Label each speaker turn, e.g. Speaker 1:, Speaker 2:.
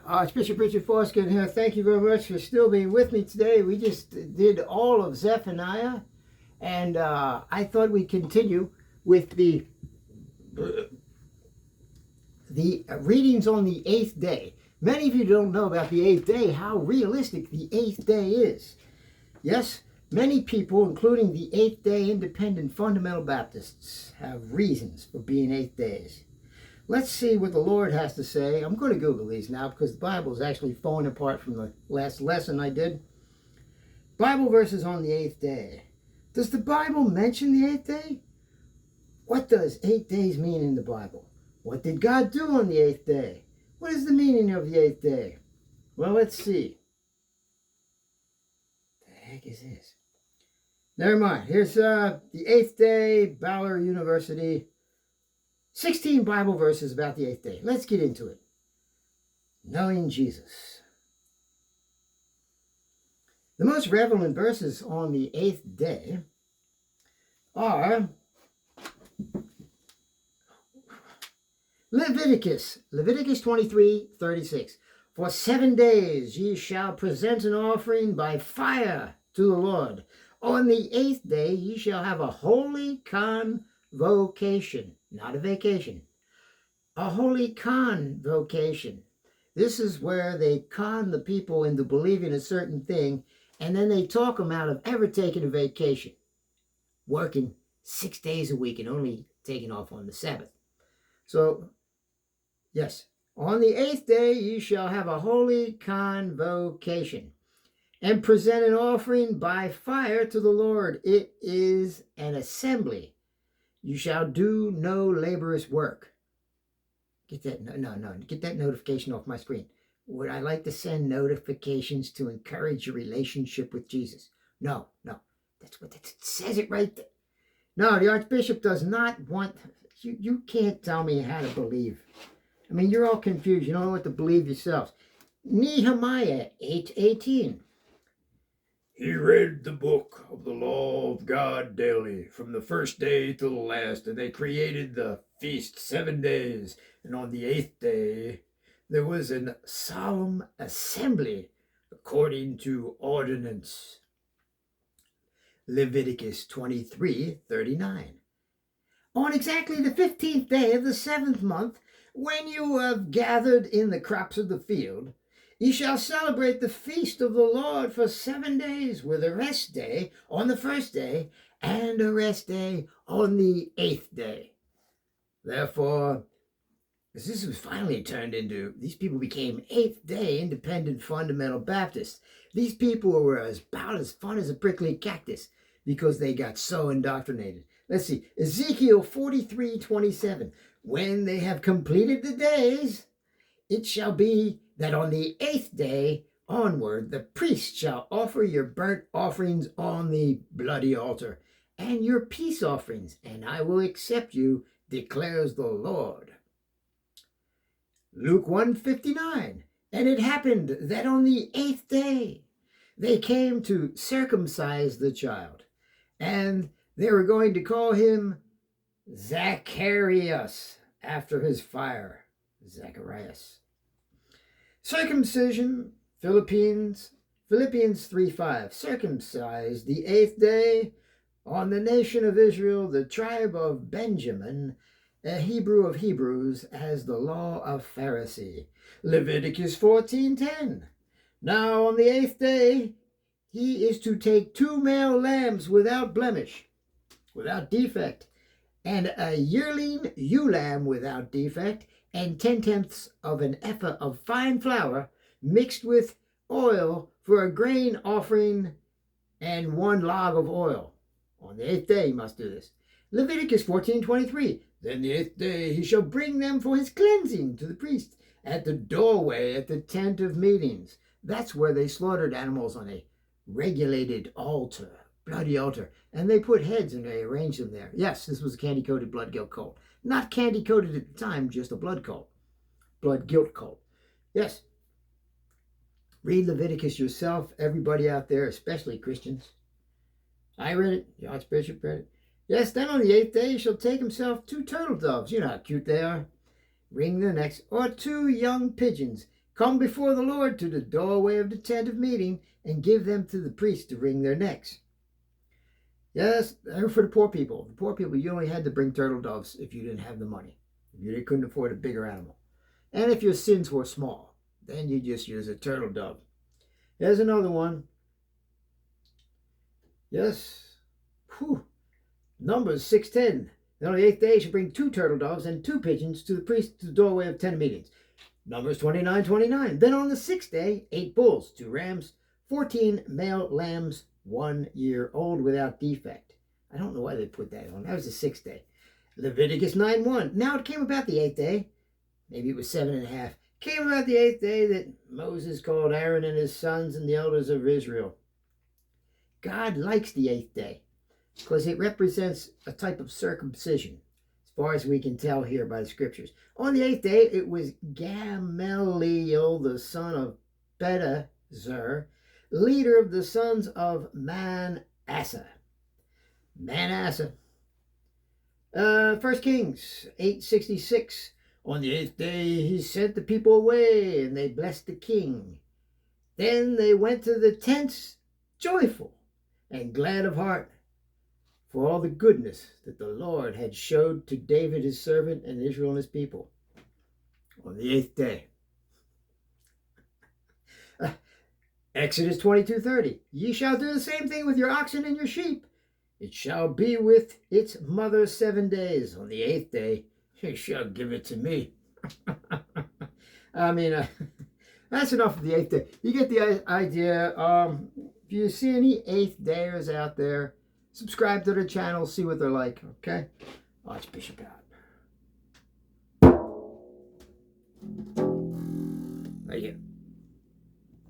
Speaker 1: Archbishop Richard Forskin here. Thank you very much for still being with me today. We just did all of Zephaniah, and I thought we'd continue with the readings on the 8th day. Many of you don't know about the 8th day, how realistic the 8th day is. Yes, many people, including the 8th day independent fundamental Baptists, have reasons for being 8 days. Let's see what the Lord has to say. I'm going to Google these now because the Bible is actually falling apart from the last lesson I did. Bible verses on the 8th day. Does the Bible mention the 8th day? What does 8 days mean in the Bible? What did God do on the 8th day? What is the meaning of the 8th day? Well, let's see. What the heck is this? Never mind. Here's the 8th day, Baylor University. 16 Bible verses about the 8th day. Let's get into it. Knowing Jesus. The most relevant verses on the 8th day are Leviticus 23:36. For 7 days ye shall present an offering by fire to the Lord. On the 8th day ye shall have a holy convocation. Not a vacation. A holy convocation. This is where they con the people into believing a certain thing, and then they talk them out of ever taking a vacation. Working 6 days a week and only taking off on the Sabbath. So, yes, on the 8th day you shall have a holy convocation and present an offering by fire to the Lord. It is an assembly. You shall do no laborious work. Get that? No. Get that notification off my screen. Would I like to send notifications to encourage your relationship with Jesus? No. That's what it says it right there. No, the Archbishop does not want... You can't tell me how to believe. I mean, you're all confused. You don't know what to believe yourselves. Nehemiah 8:18.
Speaker 2: He read the book of the law of God daily, from the first day to the last, and they created the feast 7 days. And on the 8th day, there was a solemn assembly according to ordinance. Leviticus 23:39. On exactly the 15th day of the 7th month, when you have gathered in the crops of the field, ye shall celebrate the feast of the Lord for 7 days, with a rest day on the 1st day and a rest day on the 8th day. Therefore, as this was finally turned into, these people became 8th day independent fundamental Baptists. These people were about as fun as a prickly cactus because they got so indoctrinated. Let's see, Ezekiel 43:27. When they have completed the days, it shall be that on the 8th day onward, the priest shall offer your burnt offerings on the bloody altar, and your peace offerings, and I will accept you, declares the Lord. Luke 1:59. And it happened that on the 8th day they came to circumcise the child, and they were going to call him Zacharias after his fire. Zacharias. Circumcision, Philippians 3:5. Circumcised the 8th day on the nation of Israel, the tribe of Benjamin, a Hebrew of Hebrews, as the law of Pharisee. Leviticus 14:10. Now on the 8th day he is to take 2 male lambs without blemish, without defect, and a yearling ewe lamb without defect, and 10/10 of an ephah of fine flour mixed with oil for a grain offering, and 1 log of oil. On the 8th day he must do this. Leviticus 14:23. Then the 8th day he shall bring them for his cleansing to the priest at the doorway at the tent of meetings. That's where they slaughtered animals on a regulated altar, bloody altar, and they put heads and they arranged them there. Yes, this was a candy-coated blood guilt cult. Not candy-coated at the time, just a blood cult. Blood guilt cult. Yes. Read Leviticus yourself, everybody out there, especially Christians. I read it. The Archbishop read it. Yes, then on the 8th day he shall take himself 2 turtle doves. You know how cute they are. Wring their necks. Or 2 young pigeons. come before the Lord to the doorway of the tent of meeting and give them to the priest to wring their necks. Yes, and for the poor people. The poor people, you only had to bring turtle doves if you didn't have the money. If you couldn't afford a bigger animal. And if your sins were small, then you just use a turtle dove. Here's another one. Yes. Whew. Numbers 6:10. And on the 8th day, you should bring 2 turtle doves and 2 pigeons to the priest to the doorway of 10 meetings. Numbers 29:29. Then on the 6th day, 8 bulls, 2 rams, 14 male lambs, 1 year old without defect. I don't know why they put that on. That was the 6th day. Leviticus 9:1. Now it came about the 8th day. Maybe it was 7.5. Came about the 8th day that Moses called Aaron and his sons and the elders of Israel. God likes the 8th day because it represents a type of circumcision, as far as we can tell here by the scriptures. On the 8th day, it was Gamaliel, the son of Pedazur, leader of the sons of Manasseh. 1 Kings 8:66. On the 8th day, he sent the people away, and they blessed the king. Then they went to the tents joyful and glad of heart for all the goodness that the Lord had showed to David his servant and Israel and his people. On the 8th day. Exodus 22:30. Ye shall do the same thing with your oxen and your sheep. It shall be with its mother 7 days. On the 8th day, you shall give it to me. I mean, that's enough of the 8th day. You get the idea. If you see any 8th dayers out there, subscribe to the channel, see what they're like, okay? Archbishop out. Right here.